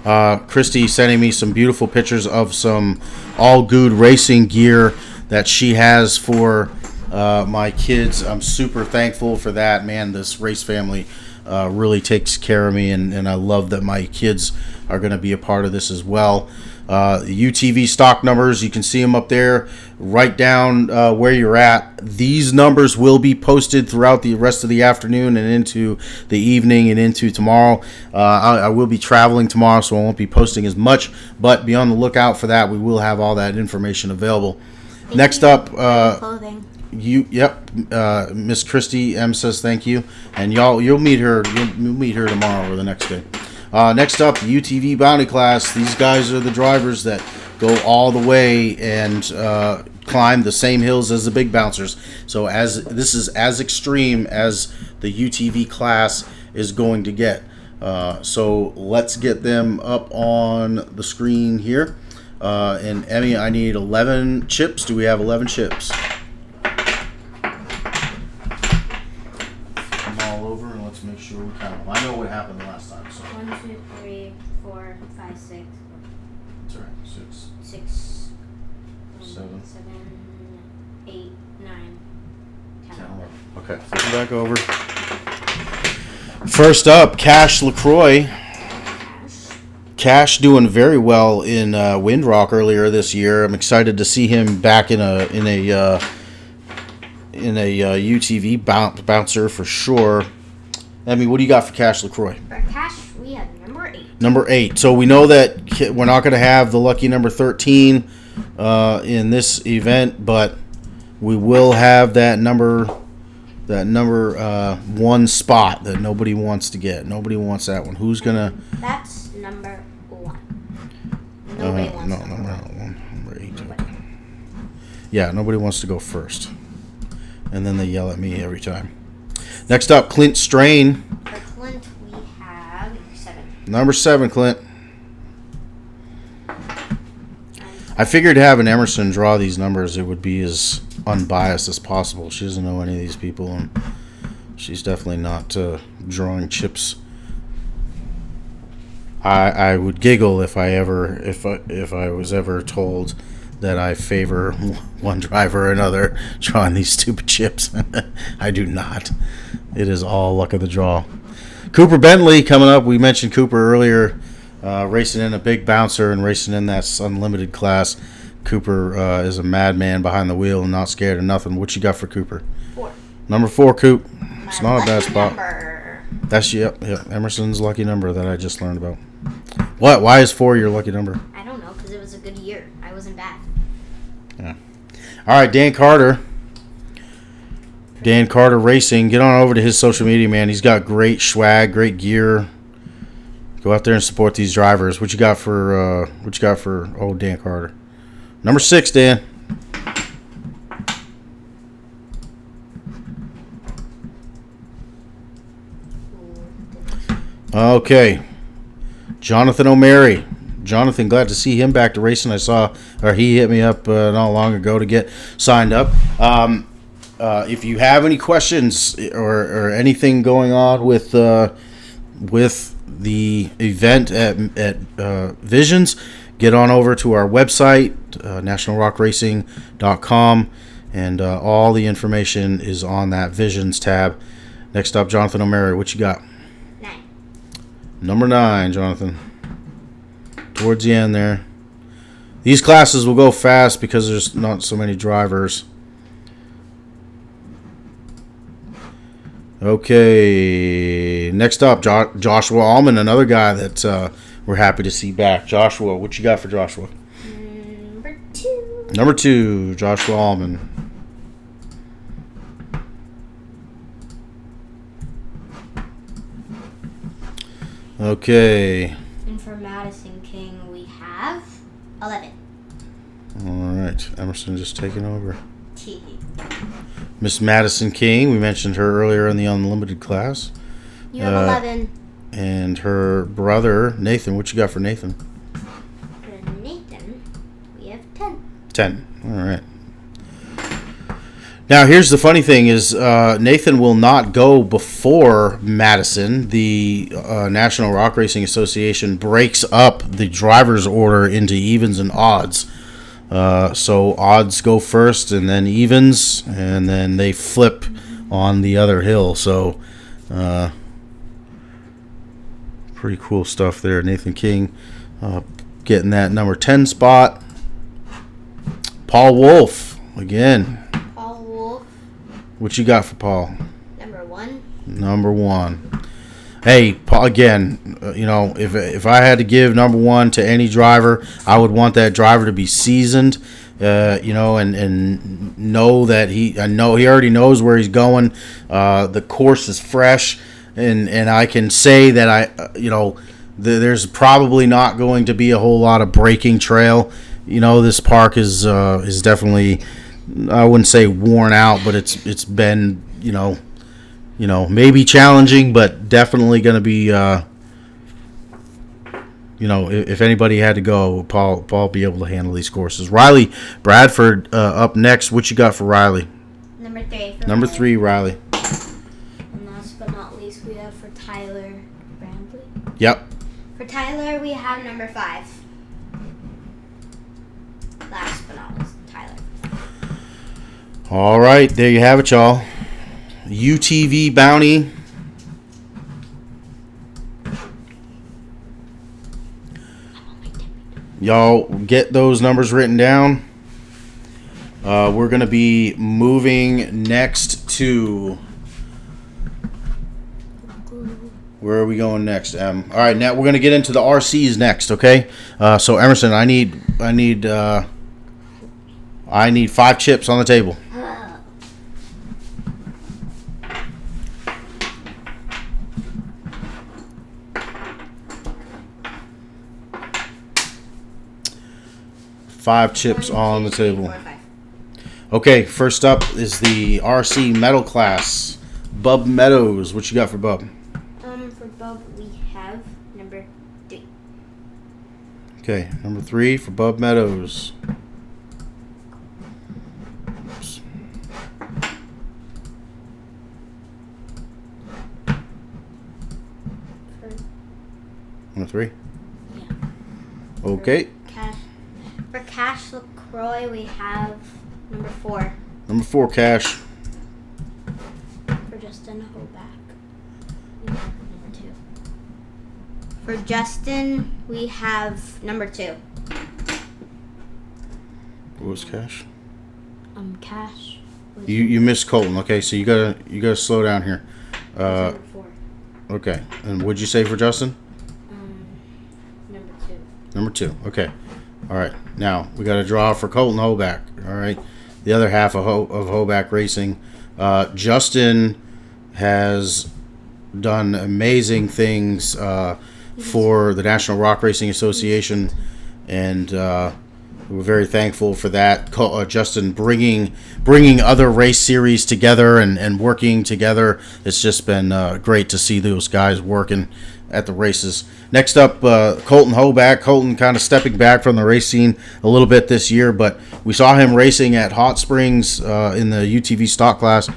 Christy sending me some beautiful pictures of some all good racing gear that she has for my kids. I'm super thankful for that, man. This race family really takes care of me, and I love that my kids are going to be a part of this as well. UTV stock numbers, you can see them up there. Write down where you're at. These numbers will be posted throughout the rest of the afternoon and into the evening and into tomorrow. I will be traveling tomorrow, so I won't be posting as much, but be on the lookout for that. We will have all that information available. Next up, Clothing. Miss Christy M says thank you, and you'll meet her. You'll meet her tomorrow or the next day. Next up, the UTV bounty class. These guys are the drivers that go all the way and climb the same hills as the big bouncers. So this is as extreme as the UTV class is going to get. So let's get them up on the screen here. And Emmy, I need 11 chips. Do we have 11 chips? Come all over and let's make sure we count them. I know what happened last time. So 1, 2, 3, 4, 5, 6. that's all right. 6, 6, 7, 8, 9, 10. 10, 11. Okay, flip it back over. First up, Cash LaCroix. Cash doing very well in Windrock earlier this year. I'm excited to see him back in a UTV bouncer for sure. Emmy, what do you got for Cash LaCroix? For Cash, we have number 8. Number 8. So we know that we're not going to have the lucky number 13 in this event, but we will have that number 1 spot that nobody wants to get. Nobody wants that one. Who's gonna? That's number 1. No, number 8. Yeah, nobody wants to go first, and then they yell at me every time. Next up, Clint Strain. For Clint, we have 7. Number 7, Clint. I figured having Emerson draw these numbers, it would be as unbiased as possible. She doesn't know any of these people, and she's definitely not drawing chips. I would giggle if I was ever told that I favor one driver or another drawing these stupid chips. I do not. It is all luck of the draw. Cooper Bentley coming up. We mentioned Cooper earlier, racing in a big bouncer and racing in that unlimited class. Cooper is a madman behind the wheel and not scared of nothing. What you got for Cooper? 4. Number 4, Coop. It's My not a bad lucky spot. number. That's yep. Emerson's lucky number that I just learned about. What? Why is 4 your lucky number? I don't know, because it was a good year. I wasn't bad. Yeah. All right, Dan Carter. Dan Carter Racing. Get on over to his social media, man. He's got great swag, great gear. Go out there and support these drivers. What you got for old Dan Carter? Number 6, Dan. Okay. Jonathan O'Mary. Jonathan, glad to see him back to racing. He hit me up not long ago to get signed up. If you have any questions or anything going on with the event at Visions, get on over to our website, nationalrockracing.com, and all the information is on that Visions tab. Next up, Jonathan O'Mary. What you got? 9. Number 9, Jonathan. Towards the end there. These classes will go fast because there's not so many drivers. Okay. Next up, Joshua Allman, another guy that we're happy to see back. Joshua, what you got for Joshua? Number 2. Number 2, Joshua Allman. Okay. And for Madison King, we have 11. All right. Emerson just taking over. Miss Madison King, we mentioned her earlier in the unlimited class. You have 11. And her brother, Nathan. What you got for Nathan? For Nathan, we have 10. 10. All right. Now, here's the funny thing is Nathan will not go before Madison. The National Rock Racing Association breaks up the driver's order into evens and odds. So odds go first and then evens, and then they flip on the other hill. So pretty cool stuff there. Nathan King getting that number 10 spot. Paul Wolf again. Paul Wolf. What you got for Paul? Number 1. Number 1. Hey, Paul, again, if I had to give number 1 to any driver, I would want that driver to be seasoned, and know that he already knows where he's going. The course is fresh, and I can say that there's probably not going to be a whole lot of breaking trail. This park is definitely, I wouldn't say worn out, but it's been maybe challenging, but definitely going to be, if anybody had to go, Paul be able to handle these courses. Riley Bradford up next. What you got for Riley? Number 3. Number 3, Riley. And last but not least, we have for Tyler Brambley. Yep. For Tyler, we have number 5. Last but not least, Tyler. All right, there you have it, y'all. UTV Bounty. Y'all get those numbers written down. We're going to be moving next to... Where are we going next, Em? All right, now we're going to get into the RCs next, okay? So, Emerson, I need 5 chips on the table. Five chips on the table. Okay, first up is the RC Metal class. Bub Meadows. What you got for Bub? For Bub, we have number 3. Okay, number 3 for Bub Meadows. Oops. Number 3? Yeah. Okay. For Cash LaCroix, we have number 4. Number 4, Cash. For Justin Hoback, we have number 2. For Justin, we have number 2. What was Cash? Cash. You missed Colton. Okay, so you gotta slow down here. Number 4. Okay, and what'd you say for Justin? Number 2. Number 2. Okay. All right. Now we got to draw for Colton Hoback. All right. The other half of Hoback Racing. Justin has done amazing things for the National Rock Racing Association, and we're very thankful for that. Justin bringing other race series together and working together. It's just been great to see those guys working at the races. Next up, Colton Hoback. Colton kind of stepping back from the race scene a little bit this year, but we saw him racing at Hot Springs in the UTV stock class.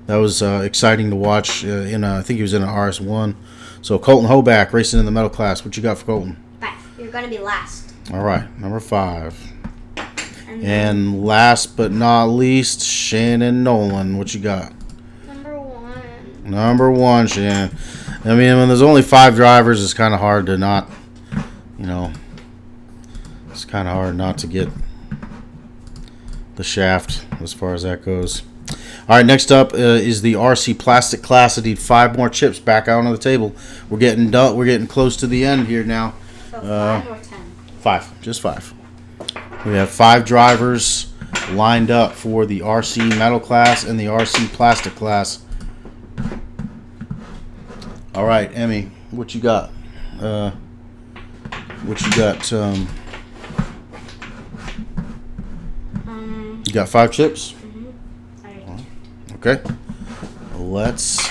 That was exciting to watch. I think he was in an RS1. So Colton Hoback racing in the metal class. What you got for Colton? 5. You're going to be last. All right, number 5. And last but not least, Shannon Nolan. What you got? Number 1. Number 1, Shannon. I mean, when there's only 5 drivers, it's kind of hard to not, it's kind of hard not to get the shaft as far as that goes. All right, next up is the RC Plastic Class. I need 5 more chips back out on the table. We're getting done. We're getting close to the end here now. So 5 or 10? 5, just 5. We have 5 drivers lined up for the RC Metal Class and the RC Plastic Class. All right, Emmy, what you got? You got 5 chips? Mm-hmm. Okay. Let's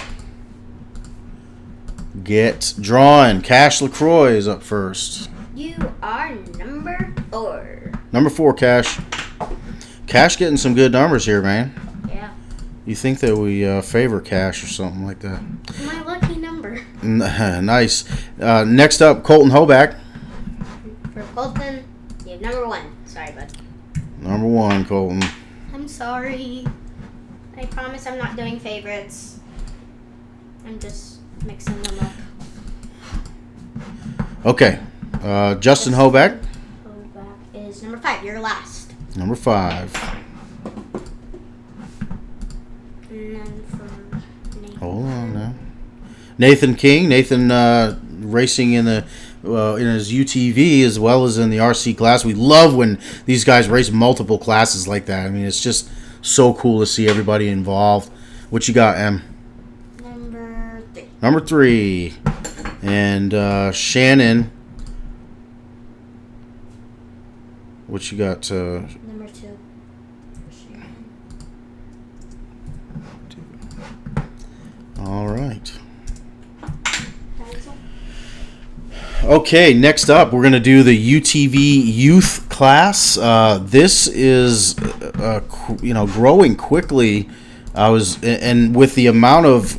get drawing. Cash LaCroix is up first. You are number 4. Number 4, Cash. Cash getting some good numbers here, man. Yeah. You think that we favor Cash or something like that? My lucky number. Nice. Next up, Colton Hoback. For Colton, you have number 1. Sorry, bud. Number 1, Colton. I'm sorry. I promise I'm not doing favorites. I'm just mixing them up. Okay. Justin Hoback. Hoback is number 5. You're last. Number 5. And then for Nathan. Hold on now. Nathan King. Nathan racing in the in his UTV as well as in the RC class. We love when these guys race multiple classes like that. I mean, it's just so cool to see everybody involved. What you got, Em? Number 3. Number 3. And Shannon. What you got? Number 2. All right. Okay, next up, we're going to do the UTV youth class. This is, growing quickly. And with the amount of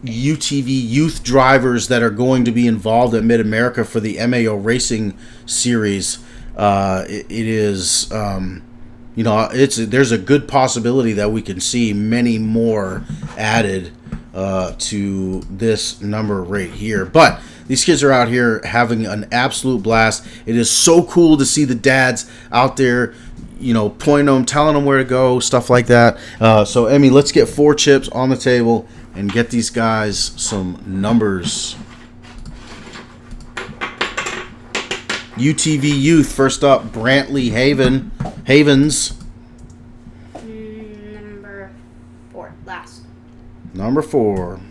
UTV youth drivers that are going to be involved at Mid America for the MAO Racing Series, it is, there's a good possibility that we can see many more added to this number right here. But these kids are out here having an absolute blast. It is so cool to see the dads out there, pointing them, telling them where to go, stuff like that. So, Emmy, let's get 4 chips on the table and get these guys some numbers. UTV Youth, first up, Brantley Havens. Number 4, last. Number 4.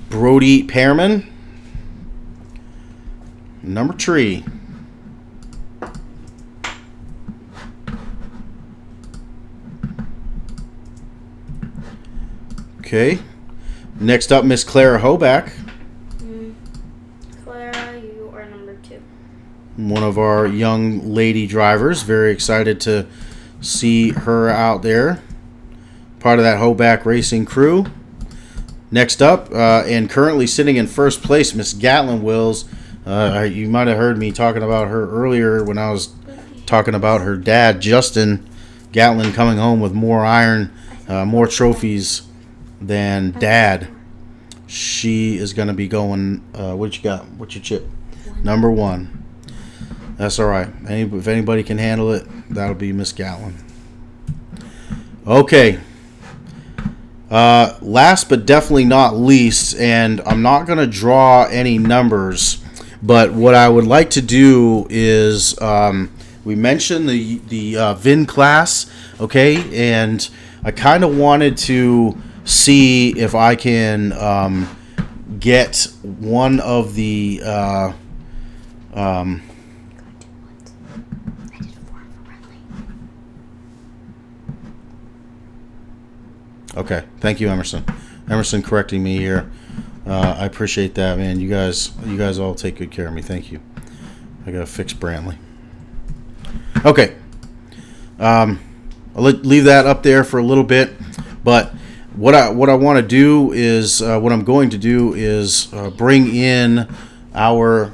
Brody Pearman. Number 3. Okay. Next up, Miss Clara Hoback. Clara, you are number 2. One of our young lady drivers. Very excited to see her out there. Part of that Hoback Racing crew. Next up, and currently sitting in first place, Miss Gatlin Wills. You might have heard me talking about her earlier when I was talking about her dad, Justin. Gatlin coming home with more iron, more trophies than Dad. She is going to be going. What you got? What's your chip? Number 1. That's all right. If anybody can handle it, that'll be Miss Gatlin. Okay. Last but definitely not least, and I'm not going to draw any numbers, but what I would like to do is we mentioned the VIN class, okay, and I kind of wanted to see if I can get one of the okay, thank you, Emerson. Emerson correcting me here. I appreciate that, man. You guys all take good care of me. Thank you. I gotta fix Brantley. Okay. I'll leave that up there for a little bit, but what I want to do is what I'm going to do is bring in our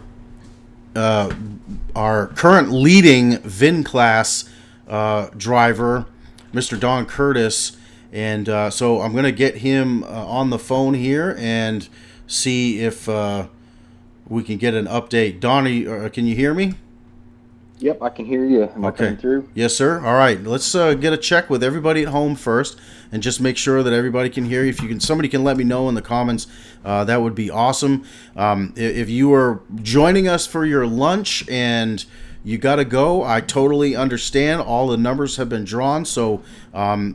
current leading VIN class driver, Mr. Don Curtis. And so I'm going to get him on the phone here and see if we can get an update. Donnie, can you hear me? Yep, I can hear you. Am I coming through? Yes, sir. All right. Let's get a check with everybody at home first and just make sure that everybody can hear you. If you can, somebody can let me know in the comments. That would be awesome. If you are joining us for your lunch and you got to go, I totally understand. All the numbers have been drawn, so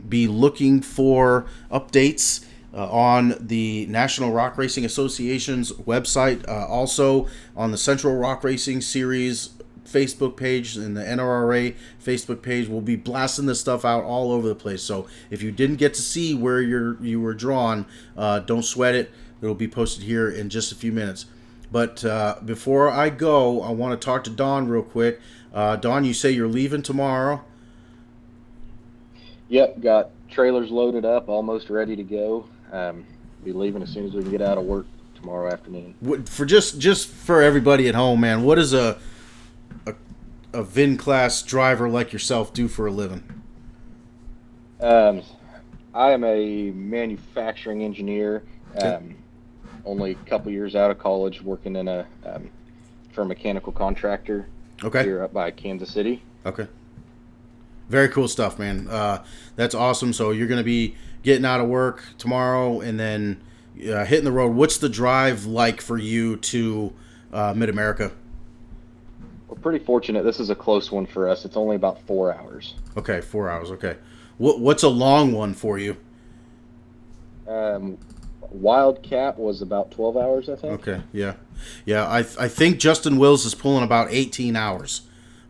be looking for updates on the National Rock Racing Association's website, also on the Central Rock Racing Series Facebook page and the NRRA Facebook page. We'll be blasting this stuff out all over the place. So if you didn't get to see where you were drawn, don't sweat it. It'll be posted here in just a few minutes. But before I go, I want to talk to Don real quick. Don, you say you're leaving tomorrow? Yep, got trailers loaded up, almost ready to go. Be leaving as soon as we can get out of work tomorrow afternoon. For just for everybody at home, man, what does a VIN class driver like yourself do for a living? I am a manufacturing engineer. Only a couple years out of college, working in for a mechanical contractor. Here up by Kansas City. Okay. Very cool stuff, man. That's awesome. So you're going to be getting out of work tomorrow and then hitting the road. What's the drive like for you to Mid-America? We're pretty fortunate. This is a close one for us. It's only about 4 hours. Okay, 4 hours. Okay. What's a long one for you? Wildcat was about 12 hours, I think. Okay, yeah. I think Justin Wills is pulling about 18 hours.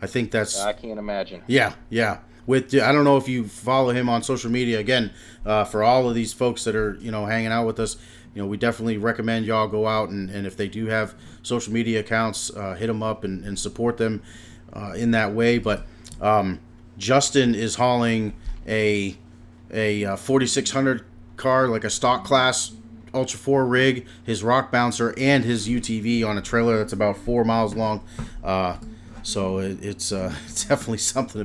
I think that's... I can't imagine. Yeah. I don't know if you follow him on social media. Again, for all of these folks that are, hanging out with us, we definitely recommend y'all go out and if they do have social media accounts, hit them up and support them in that way. But Justin is hauling a 4600 car, like a stock class Ultra 4 rig, his rock bouncer, and his UTV on a trailer that's about 4 miles long. So it's definitely something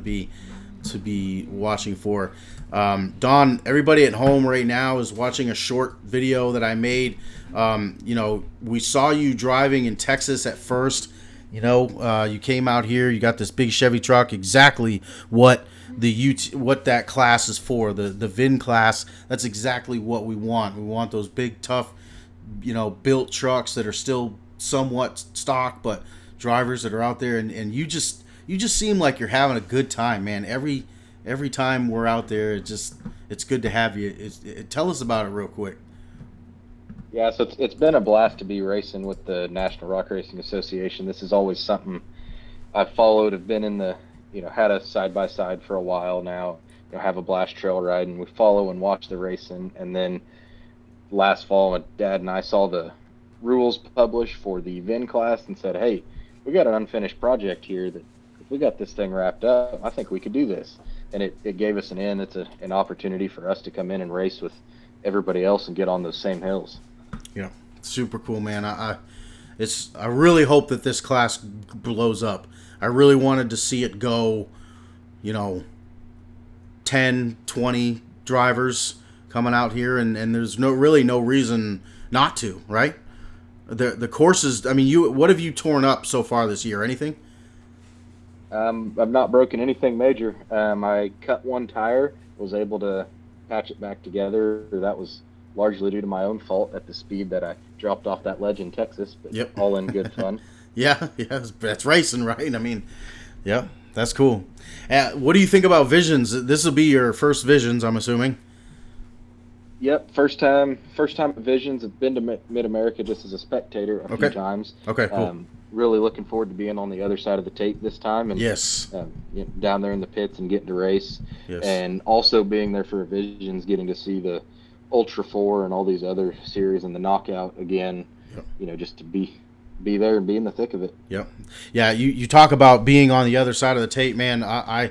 to be watching for. Don, everybody at home right now is watching a short video that I made. We saw you driving in Texas at first. You came out here, you got this big Chevy truck, exactly what what that class is for, the VIN class. That's exactly what we want. We want those big, tough, built trucks that are still somewhat stock, but drivers that are out there, and you just seem like you're having a good time, man. Every time we're out there, it's good to have you. Tell us about it real quick. Yeah, so it's been a blast to be racing with the National Rock Racing Association. This is always something I've followed. I've been in the, had a side-by-side for a while now, have a blast trail ride, and we follow and watch the racing. And then last fall, my dad and I saw the rules published for the VIN class and said, hey, we got an unfinished project here that if we got this thing wrapped up, I think we could do this. And it gave us an in. It's an opportunity for us to come in and race with everybody else and get on those same hills. Yeah, super cool, man. I really hope that this class blows up. I really wanted to see it go, 10 10, 20 drivers coming out here, and there's really no reason not to, right? The courses. I mean, what have you torn up so far this year? Anything? I've not broken anything major. I cut one tire, was able to patch it back together. That was largely due to my own fault at the speed that I dropped off that ledge in Texas, but Yep. all in good fun. Yeah, that's racing, right? I mean, yeah, that's cool. What do you think about Visions? This will be your first Visions, I'm assuming. Yep, first time at Visions. I've been to Mid-America just as a spectator a few times. Okay, cool. Really looking forward to being on the other side of the tape this time, and Yes. Down there in the pits and getting to race, Yes. and also being there for Visions, getting to see the Ultra 4 and all these other series and the Knockout again. Yep. Just to be there and be in the thick of it. Yep. Yeah, you talk about being on the other side of the tape, man. I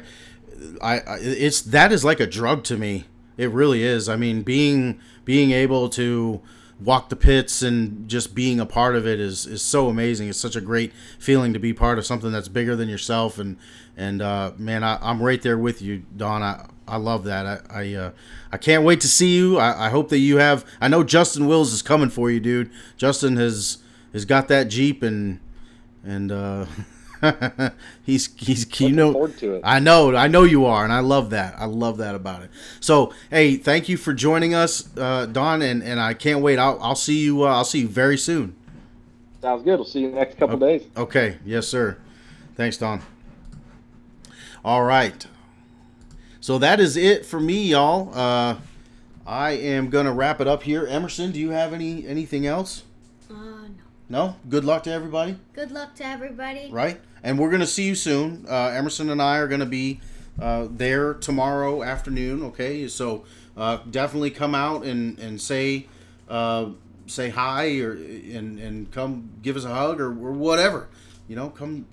that is like a drug to me. It really is. I mean, being able to walk the pits and just being a part of it is so amazing. It's such a great feeling to be part of something that's bigger than yourself. And man, I'm right there with you, Don. I love that. I can't wait to see you. I hope that you have. I know Justin Wills is coming for you, dude. Justin has got that Jeep and he's Looking forward to it. I know you are, and I love that about it. So hey, thank you for joining us, Don, and I can't wait. I'll see you very soon. Sounds good. We'll see you in the next couple days. Okay, yes sir. Thanks, Don. All right, so that is it for me, y'all. I am gonna wrap it up here. Emerson, do you have anything else? No. No? Good luck to everybody. Good luck to everybody. Right? And we're going to see you soon. Emerson and I are going to be there tomorrow afternoon, okay? So definitely come out and say hi and come give us a hug or whatever. Come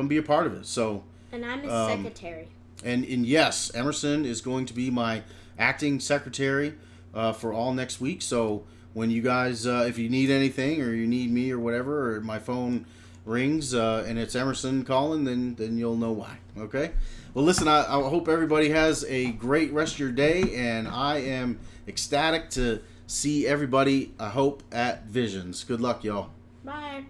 be a part of it. So And I'm his secretary. And yes, Emerson is going to be my acting secretary for all next week. So when you guys, if you need anything or you need me or whatever, or my phone rings and it's Emerson calling, then you'll know why. Okay? Well, listen, I hope everybody has a great rest of your day, and I am ecstatic to see everybody, I hope, at Visions. Good luck, y'all. Bye.